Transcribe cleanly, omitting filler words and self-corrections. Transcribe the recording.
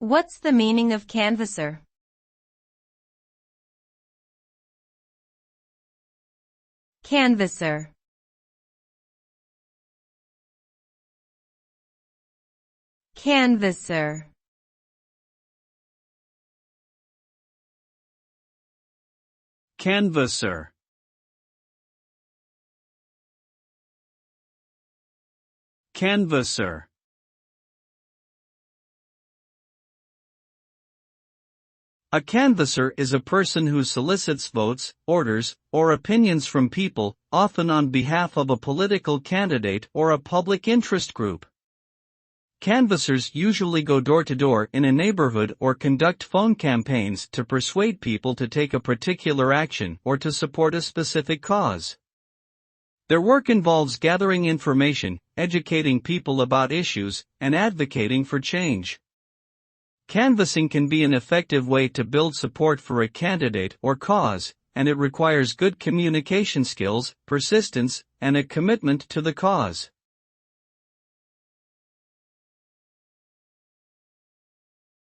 What's the meaning of canvasser? Canvasser. Canvasser. Canvasser. Canvasser. A canvasser is a person who solicits votes, orders, or opinions from people, often on behalf of a political candidate or a public interest group. Canvassers usually go door to door in a neighborhood or conduct phone campaigns to persuade people to take a particular action or to support a specific cause. Their work involves gathering information, educating people about issues, and advocating for change. Canvassing can be an effective way to build support for a candidate or cause, and it requires good communication skills, persistence, and a commitment to the cause.